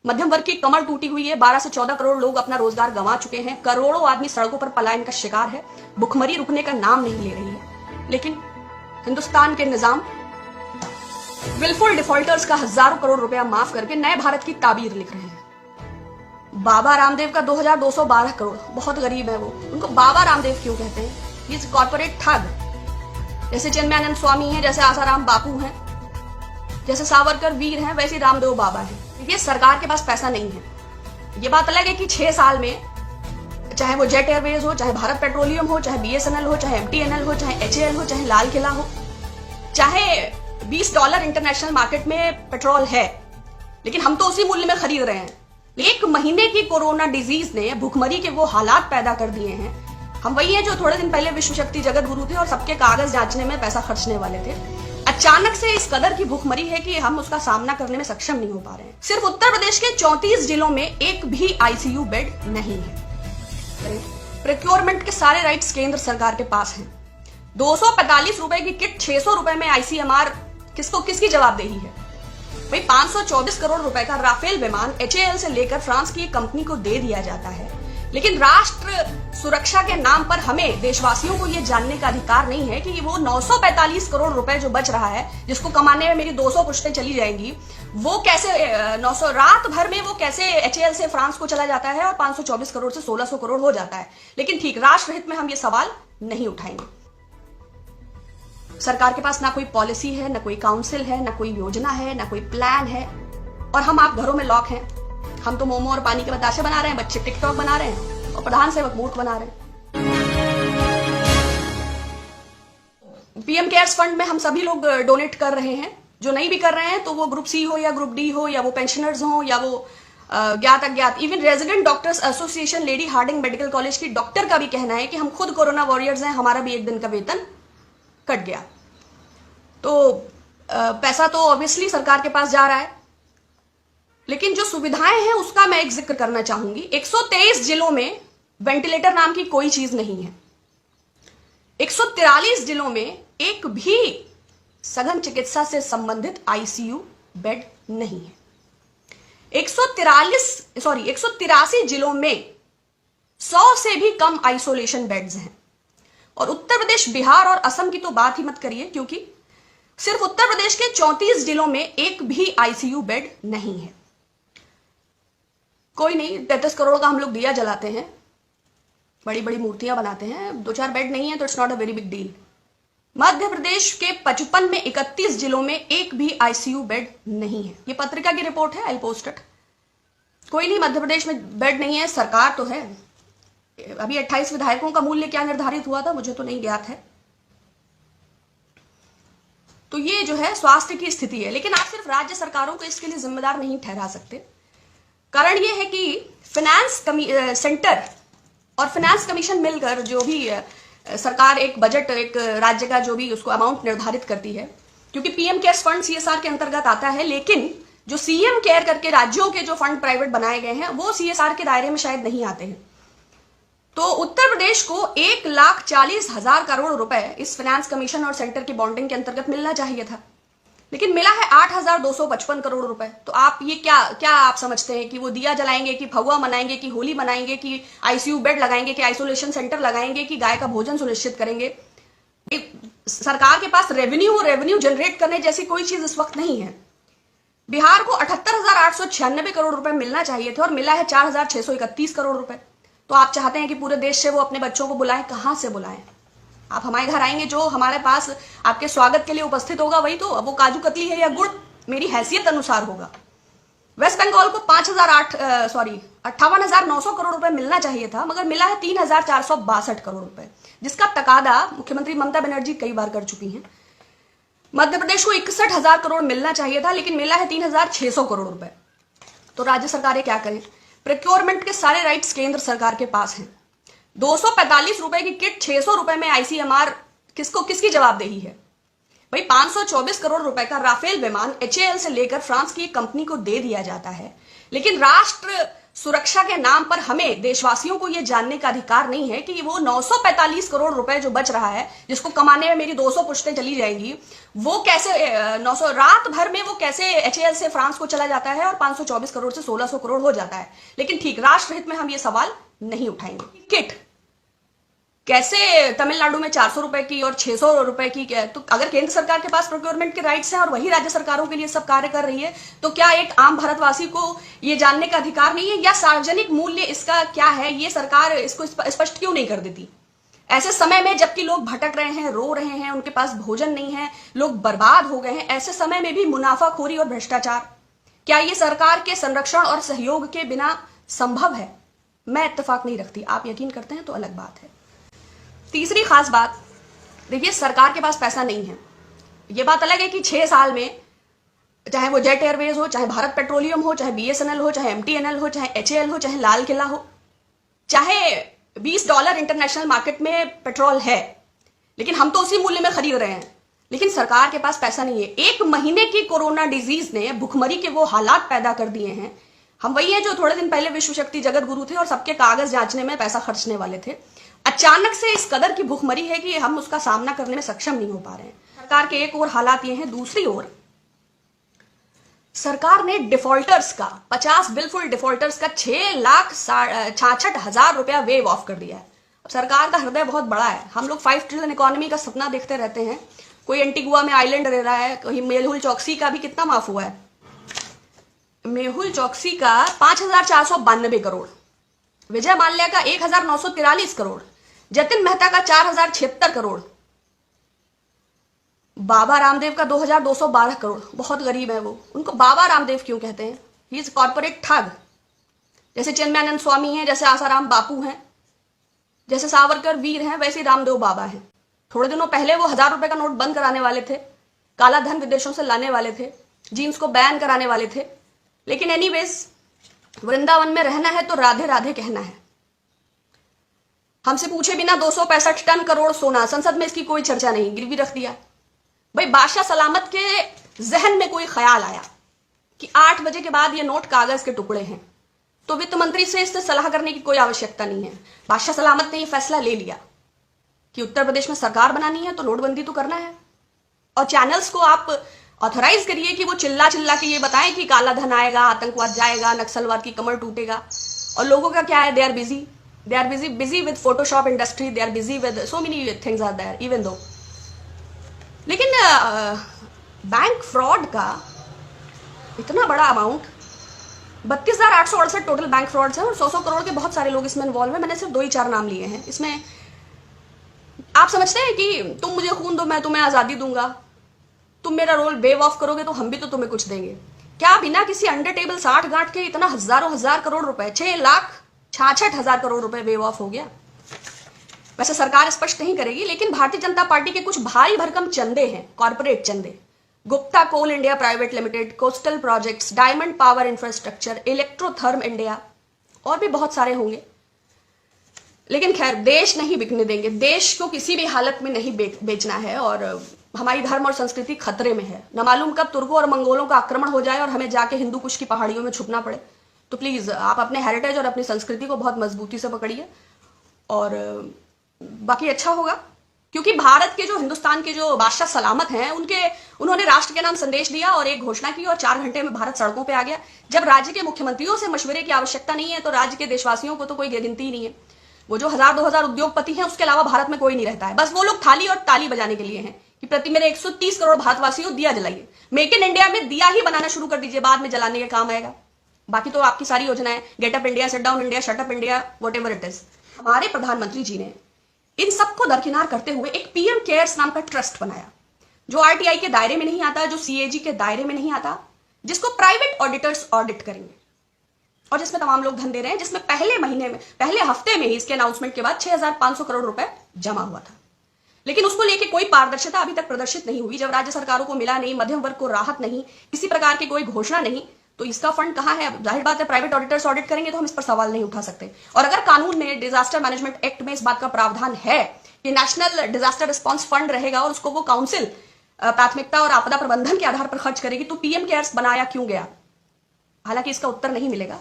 मध्यम वर्ग की कमर टूटी हुई है। 12 से 14 करोड़ लोग अपना रोजगार गंवा चुके हैं। करोड़ों आदमी सड़कों पर पलायन का शिकार है। भुखमरी रुकने का नाम नहीं ले रही है। लेकिन हिंदुस्तान के निजाम विलफुल डिफॉल्टर्स का हजारों करोड़ रुपया माफ करके नए भारत की ताबीर लिख रहे हैं। बाबा रामदेव का 2212 करोड़, बहुत गरीब है वो, उनको बाबा रामदेव क्यों कहते हैं? ये कॉर्पोरेट ठग। जैसे चिन्मयानंद स्वामी है, जैसे आसाराम बापू हैं, जैसे सावरकर वीर हैं, वैसे रामदेव बाबा है। क्योंकि सरकार के पास पैसा नहीं है। ये बात अलग है कि 6 साल में चाहे वो जेट एयरवेज हो, चाहे भारत पेट्रोलियम हो, चाहे BSNL हो, चाहे MTNL हो, चाहे HAL हो, चाहे लाल किला हो, चाहे $20 इंटरनेशनल मार्केट में पेट्रोल है, लेकिन हम तो उसी मूल्य में खरीद रहे हैं। 1 महीने की कोरोना डिजीज ने भूखमरी के वो हालात पैदा कर दिए हैं। हम वही हैं जो थोड़े दिन पहले विश्व शक्ति जगत गुरु थे और सबके कागज जांचने में पैसा खर्चने वाले थे। अचानक से इस कदर की भूखमरी है कि हम उसका सामना करने में सक्षम नहीं हो पा रहे हैं। सिर्फ उत्तर प्रदेश के 34 जिलों में एक भी ICU बेड नहीं है। प्रोक्योरमेंट के सारे राइट्स केंद्र सरकार के पास हैं। 245 रुपए की किट 600 रुपए में ICMR किसकी जवाबदेही है? भाई 524 करोड़ रुपए का राफेल विमान HAL से लेकर फ्रांस की एक कंपनी को दे दिया जाता है, लेकिन राष्ट्र सुरक्षा के नाम पर हमें देशवासियों को यह जानने का अधिकार नहीं है कि वो 945 करोड़ रुपए जो बच रहा है, जिसको कमाने में मेरी 200 पुश्तें चली जाएंगी, वो कैसे 900 रात भर में वो कैसे HAL से फ्रांस को चला जाता है और 524 करोड़ से 1600 करोड़ हो जाता है। लेकिन ठीक, राष्ट्रहित में हम ये सवाल नहीं उठाएंगे। सरकार के पास ना कोई पॉलिसी है, ना कोई काउंसिल है, ना कोई योजना है, ना कोई प्लान है, और हम आप घरों में लॉक हैं। हम तो मोमो और पानी के बताशे बना रहे हैं, बच्चे टिकटॉक बना रहे हैं और प्रधान सेवक मूर्ख बना रहे हैं। PM केयर्स फंड में हम सभी लोग डोनेट कर रहे हैं। जो नहीं भी कर रहे हैं तो वो ग्रुप C हो या ग्रुप D हो, या वो पेंशनर्स हो, या वो ज्ञात अज्ञात। Even resident doctors association lady Hardinge medical college की डॉक्टर का भी कहना है कि हम खुद कोरोना वॉरियर्स हैं, हमारा भी 1 दिन का वेतन कट गया। तो पैसा तो ऑब्वियसली सरकार के पास जा रहा है, लेकिन जो सुविधाएं हैं उसका मैं एक जिक्र करना चाहूंगी। 123 जिलों में वेंटिलेटर नाम की कोई चीज नहीं है। 143 जिलों में एक भी सघन चिकित्सा से संबंधित ICU बेड नहीं है। 183 जिलों में 100 से भी कम आइसोलेशन बेड्स हैं। और उत्तर प्रदेश, बिहार और असम की तो बात ही मत करिए, क्योंकि सिर्फ उत्तर प्रदेश के 34 जिलों में एक भी ICU बेड नहीं है। कोई नहीं, 33 करोड़ का हम लोग दिया जलाते हैं, बड़ी बड़ी मूर्तियां बनाते हैं, 2-4 बेड नहीं है तो it's not a very big deal. Madhya Pradesh के 55 में 31 जिलों में एक भी ICU बेड नहीं है। ये पत्रिका की रिपोर्ट है, आई पोस्ट इट। कोई नहीं, मध्य प्रदेश में बेड नहीं है, सरकार तो है। अभी 28 विधायकों का मूल्य क्या निर्धारित हुआ था, मुझे तो नहीं ज्ञात है। तो ये जो है स्वास्थ्य की स्थिति है, लेकिन आप सिर्फ राज्य सरकारों को इसके लिए जिम्मेदार नहीं ठहरा सकते। कारण ये है कि फाइनेंस सेंटर और फाइनेंस कमीशन मिलकर जो भी सरकार एक बजट, एक राज्य का जो भी उसको अमाउंट निर्धारित करती है, क्योंकि PM केयर्स फंड CSR के अंतर्गत आता है, लेकिन जो CM केयर करके राज्यों के जो फंड प्राइवेट बनाए गए हैं वो CSR के दायरे में शायद नहीं आते हैं। तो उत्तर प्रदेश को 1,40,000 करोड़ रुपए इस फाइनेंस कमीशन और सेंटर की बॉन्डिंग के अंतर्गत मिलना चाहिए था, लेकिन मिला है 8,255 करोड़ रुपए। तो आप ये क्या आप समझते हैं कि वो दिया जलाएंगे, कि फगुआ मनाएंगे, कि होली मनाएंगे, कि ICU बेड लगाएंगे, कि आइसोलेशन सेंटर लगाएंगे, कि गाय का भोजन सुनिश्चित करेंगे? सरकार के पास रेवेन्यू जनरेट करने जैसी कोई चीज इस वक्त नहीं है। बिहार को 78,896 करोड़ रुपए मिलना चाहिए थे और मिला है 4,631 करोड़ रुपए। तो आप चाहते हैं कि पूरे देश से वो अपने बच्चों को बुलाएं, कहां से बुलाएं? आप हमारे घर आएंगे, जो हमारे पास आपके स्वागत के लिए उपस्थित होगा वही तो, वो काजू कतली है या गुड़, मेरी हैसियत अनुसार होगा। वेस्ट बंगाल को 58,900 करोड़ रुपए मिलना चाहिए था, मगर मिला है 3,462 करोड़ रुपए, जिसका तकादा मुख्यमंत्री ममता बनर्जी कई बार कर चुकी हैं। मध्य प्रदेश को 61,000 करोड़ मिलना चाहिए था, लेकिन मिला है 3,600 करोड़ रुपए। तो राज्य सरकारें क्या करें? प्रोक्योरमेंट के सारे राइट्स केंद्र सरकार के पास हैं। 245 रुपए की किट 600 रुपए में ICMR किसकी जवाबदेही है? भाई 524 करोड़ रुपए का राफेल विमान HAL से लेकर फ्रांस की एक कंपनी को दे दिया जाता है, लेकिन राष्ट्र सुरक्षा के नाम पर हमें देशवासियों को यह जानने का अधिकार नहीं है कि वो 945 करोड़ रुपए जो बच रहा है, जिसको कमाने में मेरी 200 पुश्तें चली जाएंगी, वो कैसे 900 रात भर में वो कैसे एचएएल से फ्रांस को चला जाता है और 524 करोड़ से 1600 करोड़ हो जाता है। लेकिन ठीक, राष्ट्र हित में हम ये सवाल नहीं उठाएंगे। किट कैसे तमिलनाडु में 400 रुपए की और 600 रुपए की, तो अगर केंद्र सरकार के पास प्रोक्योरमेंट के राइट्स हैं और वही राज्य सरकारों के लिए सब कार्य कर रही है, तो क्या एक आम भारतवासी को ये जानने का अधिकार नहीं है? या सार्वजनिक मूल्य इसका क्या है, ये सरकार इसको स्पष्ट क्यों नहीं कर देती? ऐसे समय में जबकि लोग भटक रहे हैं, रो रहे हैं, उनके पास भोजन नहीं है, लोग बर्बाद हो गए हैं, ऐसे समय में भी मुनाफाखोरी और भ्रष्टाचार, क्या ये सरकार के संरक्षण और सहयोग के बिना संभव है? मैं इत्तेफाक नहीं रखती। आप यकीन करते हैं तो अलग बात है। तीसरी खास बात, देखिए, सरकार के पास पैसा नहीं है। ये बात अलग है कि 6 साल में चाहे वो जेट एयरवेज हो, चाहे भारत पेट्रोलियम हो, चाहे बीएसएनएल हो, चाहे एमटीएनएल हो, चाहे एचएएल हो, चाहे लाल किला हो, चाहे $20 इंटरनेशनल मार्केट में पेट्रोल है, लेकिन हम तो उसी मूल्य में खरीद रहे हैं। लेकिन सरकार के पास पैसा नहीं है। 1 महीने की कोरोना डिजीज ने भुखमरी के वो हालात पैदा कर दिए हैं। हम वही हैं जो थोड़े दिन पहले विश्व शक्ति जगत गुरु थे और सबके कागज जांचने में पैसा खर्चने वाले थे। अचानक से इस कदर की भुखमरी है कि हम उसका सामना करने में सक्षम नहीं हो पा रहे हैं। सरकार के एक और हालात ये हैं। दूसरी ओर सरकार ने डिफॉल्टर्स का 50 बिलफुल डिफॉल्टर्स का 6,66,000 रुपया वेव ऑफ कर दिया है। अब सरकार का हृदय बहुत बड़ा है। हम लोग 5 ट्रिलियन इकोनॉमी का सपना देखते रहते हैं। कोई एंटीगुआ में आइलैंड रह रहा है, कहीं मेहुल चौकसी का भी कितना माफ हुआ है? मेहुल चौकसी का 5,492 करोड़, विजय माल्या का 1,943 करोड़, जतिन मेहता का 4,076 करोड़, बाबा रामदेव का 2,212 करोड़। बहुत गरीब है वो, उनको बाबा रामदेव क्यों कहते हैं? ही इज कॉर्पोरेट ठग। जैसे चिन्मयानंद स्वामी हैं, जैसे आसाराम बापू हैं, जैसे सावरकर वीर हैं, वैसे रामदेव बाबा हैं। थोड़े दिनों पहले वो 1,000 रुपए का नोट बंद कराने वाले थे, काला धन विदेशों से लाने वाले थे, जीन्स को बैन कराने वाले थे। लेकिन एनीवेज, वृंदावन में रहना है तो राधे राधे कहना है। हमसे पूछे बिना 265 टन करोड़ सोना, संसद में इसकी कोई चर्चा नहीं, गिरवी रख दिया। भाई, बादशाह सलामत के जहन में कोई ख्याल आया कि 8 बजे के बाद ये नोट कागज के टुकड़े हैं, तो वित्त मंत्री से इससे सलाह करने की कोई आवश्यकता नहीं है। बादशाह सलामत ने यह फैसला ले लिया कि उत्तर प्रदेश में सरकार बनानी है तो नोटबंदी तो करना है। और चैनल्स को आप ऑथराइज करिए कि वो चिल्ला चिल्ला के ये बताएं कि काला धन आएगा, आतंकवाद जाएगा, नक्सलवाद की कमर टूटेगा। और लोगों का क्या है? They are busy with Photoshop industry, they are busy with so many things are there even though. लेकिन बैंक फ्रॉड का इतना बड़ा अमाउंट, 32,868 टोटल बैंक फ्रॉड्स हैं और 100 करोड़ के बहुत सारे लोग इसमें इन्वॉल्व हैं। मैंने सिर्फ 2 ही 4 नाम लिए हैं। इसमें आप समझते हैं कि तुम मुझे खून दो, मैं तुम्हें आजादी दूंगा, तुम मेरा रोल वेव ऑफ करोगे तो हम भी तो तुम्हें कुछ देंगे। क्या बिना किसी अंडर टेबल 60 गांठ के इतना हजारों हजार करोड़ रुपए, 6,66,000 करोड़ रुपए वेव ऑफ हो गया? वैसे सरकार स्पष्ट नहीं करेगी, लेकिन भारतीय जनता पार्टी के कुछ भारी भरकम चंदे हैं, कॉर्पोरेट चंदे। Gupta coal India private limited, coastal projects, diamond power infrastructure, electrotherm India, और भी बहुत सारे होंगे। लेकिन खैर, देश नहीं बिकने देंगे। देश को किसी भी हालत में नहीं बेचना है और हमारी धर्म और संस्कृति खतरे में है। न मालूम कब तुर्कों और मंगोलों का आक्रमण हो जाए और हमें जाके हिंदू कुश की पहाड़ियों में छुपना पड़े। तो प्लीज आप अपने हेरिटेज और अपनी संस्कृति को बहुत मजबूती से पकड़िए और बाकी अच्छा होगा। क्योंकि भारत के जो, हिंदुस्तान के जो बादशाह सलामत हैं, उन्होंने राष्ट्र के नाम संदेश दिया और एक घोषणा की और 4 घंटे में भारत सड़कों पे आ गया। जब राज्य के मुख्यमंत्रियों से मशवरे की आवश्यकता नहीं है तो राज्य के देशवासियों को तो कोई गिनती ही नहीं है। वो जो 1,000-2,000 उद्योगपति हैं, उसके अलावा भारत में कोई नहीं रहता है। बस वो लोग थाली और ताली बजाने के लिए हैं कि प्रति मेरे 130 करोड़ भारतवासियों दिया जलाइए। मेक इन इंडिया में दिया ही बनाना शुरू कर दीजिए, बाद में जलाने के काम आएगा। बाकी तो आपकी सारी योजनाएं, get up India, shut down India, shut up India, whatever it is. हमारे प्रधानमंत्री जी ने इन सबको दरकिनार करते हुए एक पीएम केयर्स नाम का ट्रस्ट बनाया, जो आरटीआई के दायरे में नहीं आता, जो सीएजी के दायरे में नहीं आता, जिसको प्राइवेट ऑडिटर्स ऑडिट करेंगे और जिसमें तमाम लोग धन दे रहे हैं, जिसमें पहले हफ्ते में ही इसके अनाउंसमेंट के बाद 6,500 करोड़ रुपए जमा हुआ था। लेकिन उसको लेके कोई पारदर्शिता अभी तक प्रदर्शित नहीं हुई। जब राज्य सरकारों को मिला नहीं, मध्यम वर्ग को राहत नहीं, किसी प्रकार की कोई घोषणा नहीं, तो इसका फंड कहां है? जाहिर बात है, प्राइवेट ऑडिटर्स ऑडिट करेंगे तो हम इस पर सवाल नहीं उठा सकते। और अगर कानून में, डिजास्टर मैनेजमेंट एक्ट में इस बात का प्रावधान है कि नेशनल डिजास्टर रिस्पॉन्स फंड रहेगा और उसको वो काउंसिल प्राथमिकता और आपदा प्रबंधन के आधार पर खर्च करेगी, तो पीएम केयर्स बनाया क्यों गया? हालांकि इसका उत्तर नहीं मिलेगा।